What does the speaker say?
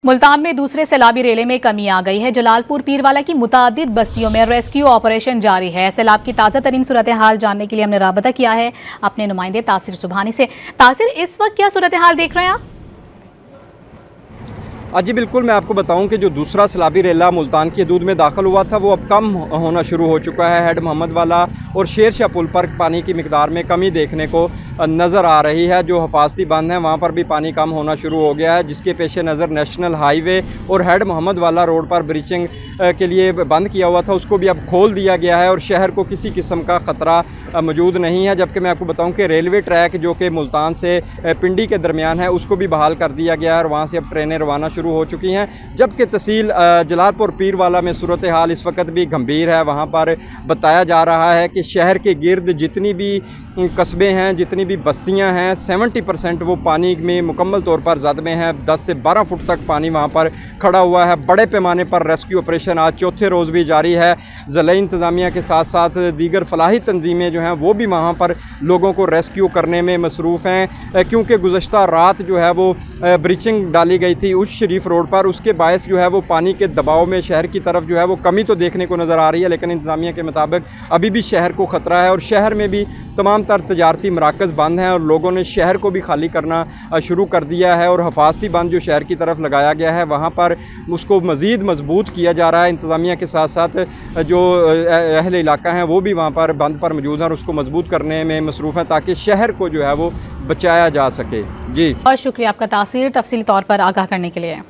मुल्तान में दूसरे सैलाबी रेले में कमी आ गई है। जलालपुर पीरवाला की मुतादिद बस्तियों में रेस्क्यू ऑपरेशन जारी है। सैलाब की ताज़ा तरीन सूरत हाल जानने के लिए हमने राबता किया है अपने नुमाइंदे तासिर सुबहानी से। तासिर, इस वक्त क्या सूरत हाल देख रहे हैं आप? जी बिल्कुल, मैं आपको बताऊं कि जो दूसरा सैलाबी रेला मुल्तान की हदूद में दाखिल हुआ था वो अब कम होना शुरू हो चुका है। हेड मोहम्मद वाला और शेर शाह पुल पर पानी की मिकदार में कमी देखने को नज़र आ रही है। जो हिफाजती बंद हैं वहाँ पर भी पानी कम होना शुरू हो गया है, जिसके पेश नज़र नेशनल हाईवे और हेड मोहम्मद वाला रोड पर ब्रीचिंग के लिए बंद किया हुआ था, उसको भी अब खोल दिया गया है और शहर को किसी किस्म का ख़तरा मौजूद नहीं है। जबकि मैं आपको बताऊं कि रेलवे ट्रैक जो कि मुल्तान से पिंडी के दरमियान है उसको भी बहाल कर दिया गया है और वहाँ से अब ट्रेनें रवाना शुरू हो चुकी हैं। जबकि तहसील जलालपुर पीरवाला में सूरत हाल इस वक्त भी गंभीर है। वहाँ पर बताया जा रहा है कि शहर के गिर्द जितनी भी कस्बे हैं, जितनी भी बस्तियां हैं, 70% वो पानी में मुकम्मल तौर पर ज़द में है। 10 से 12 फुट तक पानी वहाँ पर खड़ा हुआ है। बड़े पैमाने पर रेस्क्यू ऑपरेशन आज चौथे रोज़ भी जारी है। ज़िला इंतज़ामिया के साथ साथ दीगर फलाही तंजीमें जो हैं वो भी वहाँ पर लोगों को रेस्क्यू करने में मसरूफ़ हैं, क्योंकि गुज़श्ता रात जो है वो ब्रीचिंग डाली गई थी उस शरीफ रोड पर। उसके बायस जो है वो पानी के दबाव में शहर की तरफ जो है वो कमी तो देखने को नज़र आ रही है, लेकिन इंतज़ामिया के मुताबिक अभी भी शहर को ख़तरा है और शहर में भी तमाम तर तजारती मराकज़ बंद हैं और लोगों ने शहर को भी खाली करना शुरू कर दिया है। और हिफाजती बंद जो शहर की तरफ लगाया गया है वहाँ पर उसको मज़ीद मजबूत किया जा रहा है। इंतज़ामिया के साथ साथ जो अहले इलाका हैं वो भी वहाँ पर बंद पर मौजूद हैं और उसको मजबूत करने में मसरूफ़ हैं ताकि शहर को जो है वो बचाया जा सके। जी, बहुत शुक्रिया आपका तासीर, तफसीली तौर पर आगाह करने के लिए।